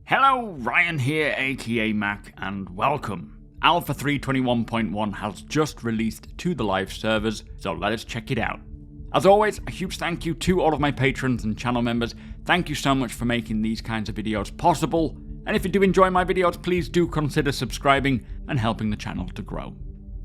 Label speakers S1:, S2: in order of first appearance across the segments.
S1: Hello, Ryan here, aka Mac, and welcome. Alpha 3.21.1 has just released to the live servers, so let us check it out. As always, a huge thank you to all of my patrons and channel members. Thank you so much for making these kinds of videos possible, and if you do enjoy my videos, please do consider subscribing and helping the channel to grow.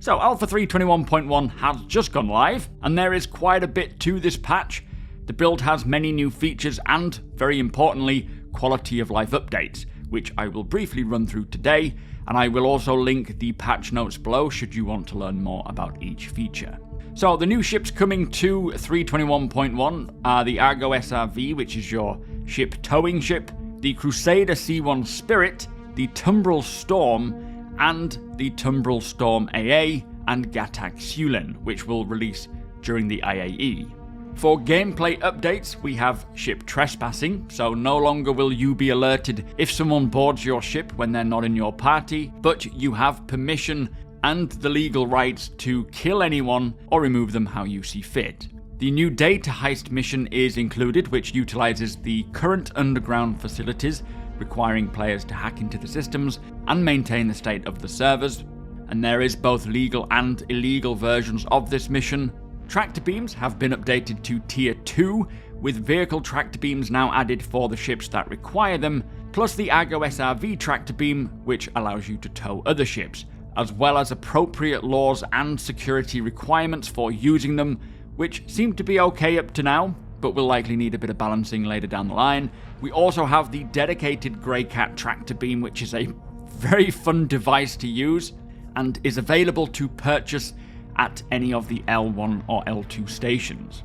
S1: So Alpha 3.21.1 has just gone live, and there is quite a bit to this patch. The build has many new features and, very importantly, quality of life updates, which I will briefly run through today, and I will also link the patch notes below should you want to learn more about each feature. So the new ships coming to 3.21.1 are the Argo SRV, which is your ship towing ship, the Crusader C1 Spirit, the Tumbril Storm, and the Tumbril Storm AA, and Gatak Sulin, which will release during the IAE. For gameplay updates, we have ship trespassing, so no longer will you be alerted if someone boards your ship when they're not in your party, but you have permission and the legal rights to kill anyone or remove them how you see fit. The new data heist mission is included, which utilizes the current underground facilities, requiring players to hack into the systems and maintain the state of the servers, and there is both legal and illegal versions of this mission. Tractor beams have been updated to Tier 2, with vehicle tractor beams now added for the ships that require them, plus the Argo SRV tractor beam, which allows you to tow other ships, as well as appropriate laws and security requirements for using them, which seem to be okay up to now, but will likely need a bit of balancing later down the line. We also have the dedicated Grey Cat tractor beam, which is a very fun device to use, and is available to purchase at any of the L1 or L2 stations.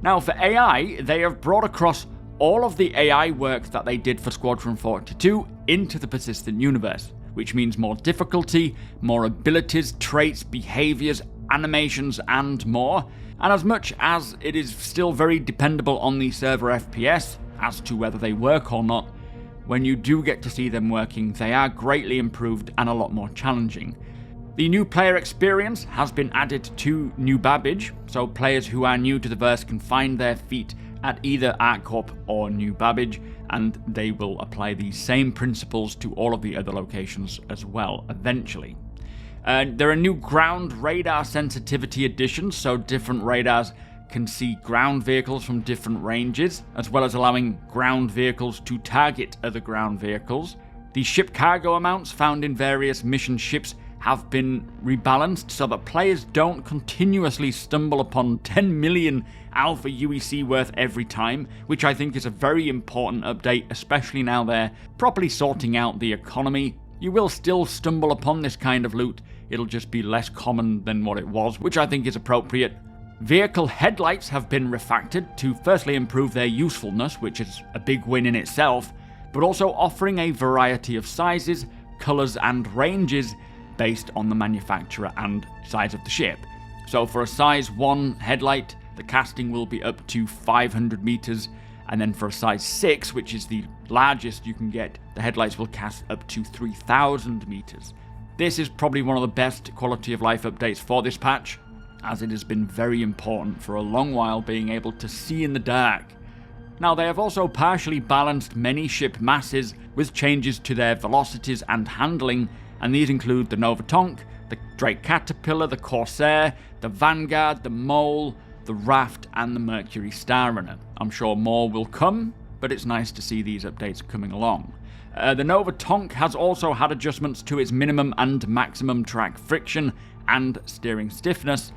S1: Now for AI, they have brought across all of the AI work that they did for Squadron 42 into the persistent universe, which means more difficulty, more abilities, traits, behaviors, animations, and more. And as much as it is still very dependable on the server FPS as to whether they work or not, when you do get to see them working, they are greatly improved and a lot more challenging. The new player experience has been added to New Babbage, so players who are new to the verse can find their feet at either ArcCorp or New Babbage, and they will apply these same principles to all of the other locations as well, eventually. There are new ground radar sensitivity additions, so different radars can see ground vehicles from different ranges, as well as allowing ground vehicles to target other ground vehicles. The ship cargo amounts found in various mission ships have been rebalanced so that players don't continuously stumble upon 10 million Alpha UEC worth every time, which I think is a very important update, especially now they're properly sorting out the economy. You will still stumble upon this kind of loot, it'll just be less common than what it was, which I think is appropriate. Vehicle headlights have been refactored to firstly improve their usefulness, which is a big win in itself, but also offering a variety of sizes, colours and ranges based on the manufacturer and size of the ship. So for a size 1 headlight, the casting will be up to 500 meters, and then for a size 6, which is the largest you can get, the headlights will cast up to 3,000 meters. This is probably one of the best quality of life updates for this patch, as it has been very important for a long while being able to see in the dark. Now they have also partially balanced many ship masses with changes to their velocities and handling, and these include the Nova Tonk, the Drake Caterpillar, the Corsair, the Vanguard, the Mole, the Raft, and the Mercury Starrunner. I'm sure more will come, but it's nice to see these updates coming along. The Nova Tonk has also had adjustments to its minimum and maximum track friction and steering stiffness.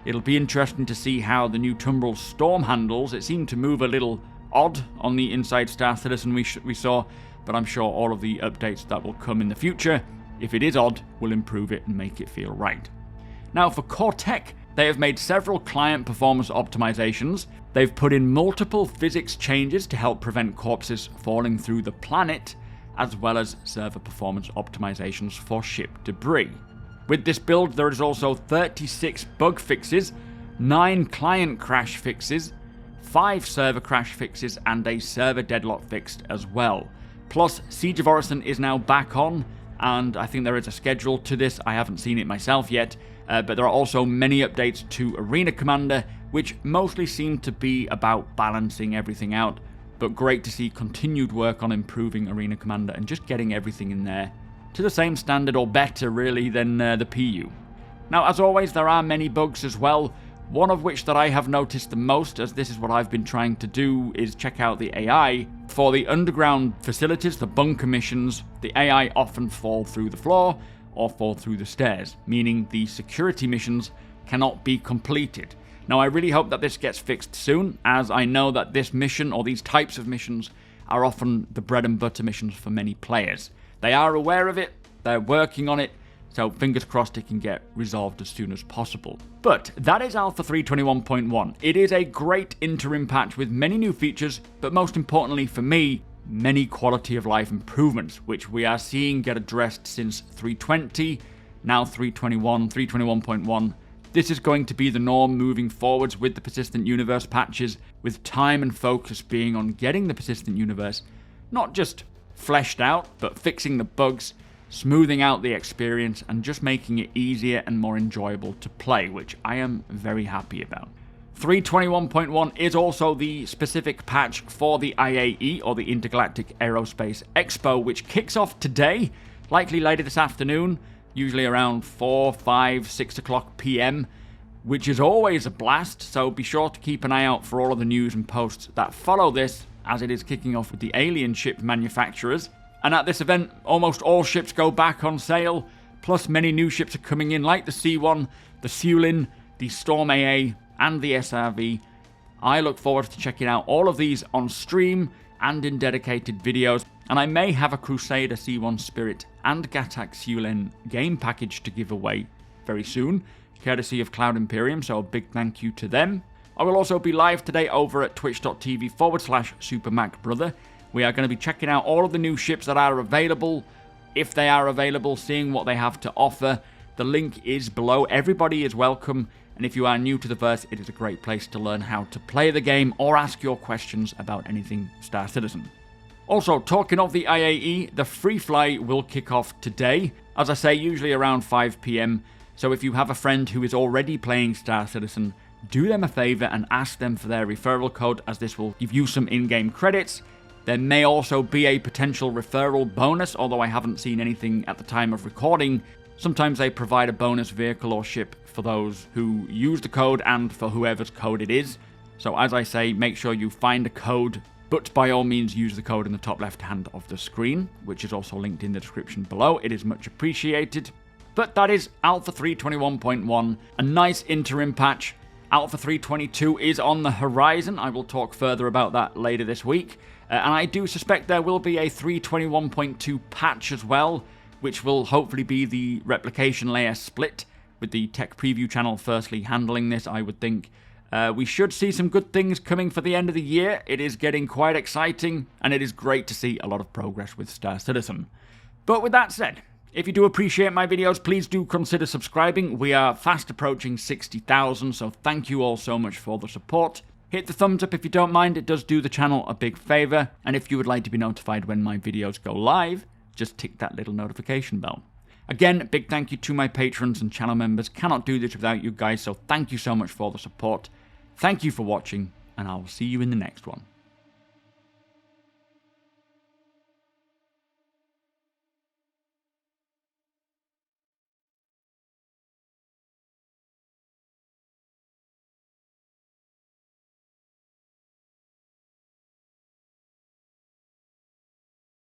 S1: It'll be interesting to see how the new Tumbril Storm handles. It seemed to move a little odd on the Inside Star Citizen we saw, but I'm sure all of the updates that will come in the future, if it is odd, will improve it and make it feel right. Now for core tech, they have made several client performance optimizations. They've put in multiple physics changes to help prevent corpses falling through the planet, as well as server performance optimizations for ship debris. With this build, there is also 36 bug fixes, 9 client crash fixes, 5 server crash fixes, and a server deadlock fix as well. Plus, Siege of Orison is now back on, and I think there is a schedule to this. I haven't seen it myself yet, but there are also many updates to Arena Commander, which mostly seem to be about balancing everything out. but great to see continued work on improving Arena Commander and just getting everything in there to the same standard or better really than the PU. Now, as always, there are many bugs as well, one of which that I have noticed the most, as this is what I've been trying to do, is check out the AI. For the underground facilities, the bunker missions, the AI often fall through the floor or fall through the stairs, meaning the security missions cannot be completed. Now, I really hope that this gets fixed soon, as I know that this mission, or these types of missions, are often the bread and butter missions for many players. They are aware of it, they're working on it, so fingers crossed it can get resolved as soon as possible. But that is Alpha 3.21.1. It is a great interim patch with many new features, but most importantly for me, many quality of life improvements, which we are seeing get addressed since 3.20, now 3.21, 3.21.1. This is going to be the norm moving forwards with the Persistent Universe patches, with time and focus being on getting the Persistent Universe not just fleshed out, but fixing the bugs, smoothing out the experience, and just making it easier and more enjoyable to play, which I am very happy about. 3.21.1 is also the specific patch for the IAE, or the Intergalactic Aerospace Expo, which kicks off today, likely later this afternoon, usually around 4, 5, 6 o'clock PM, which is always a blast, so be sure to keep an eye out for all of the news and posts that follow this, as it is kicking off with the alien ship manufacturers. And at this event, almost all ships go back on sale, plus many new ships are coming in, like the C1, the Sulin, the Storm AA, and the SRV. I look forward to checking out all of these on stream and in dedicated videos, and I may have a Crusader C1 Spirit and Gattac Sulin game package to give away very soon, courtesy of Cloud Imperium, so a big thank you to them. I will also be live today over at twitch.tv/supermacbrother. We are going to be checking out all of the new ships that are available, if they are available, seeing what they have to offer. The link is below. Everybody is welcome, and if you are new to the verse, it is a great place to learn how to play the game or ask your questions about anything Star Citizen. Also, talking of the IAE, the free fly will kick off today, as I say, usually around 5 PM, so if you have a friend who is already playing Star Citizen, do them a favour and ask them for their referral code, as this will give you some in-game credits. There may also be a potential referral bonus, although I haven't seen anything at the time of recording. Sometimes they provide a bonus vehicle or ship for those who use the code and for whoever's code it is. So as I say, make sure you find a code, but by all means use the code in the top left hand of the screen, which is also linked in the description below. It is much appreciated. But that is Alpha 3.21.1, a nice interim patch. Alpha 3.22 is on the horizon. I will talk further about that later this week. And I do suspect there will be a 3.21.2 patch as well, which will hopefully be the replication layer split, with the tech preview channel firstly handling this, I would think. We should see some good things coming for the end of the year. It is getting quite exciting, and it is great to see a lot of progress with Star Citizen. But with that said, if you do appreciate my videos, please do consider subscribing. We are fast approaching 60,000, so thank you all so much for the support. Hit the thumbs up if you don't mind, it does do the channel a big favour. And if you would like to be notified when my videos go live, just tick that little notification bell. Again, big thank you to my patrons and channel members. Cannot do this without you guys, so thank you so much for the support. Thank you for watching, and I will see you in the next one.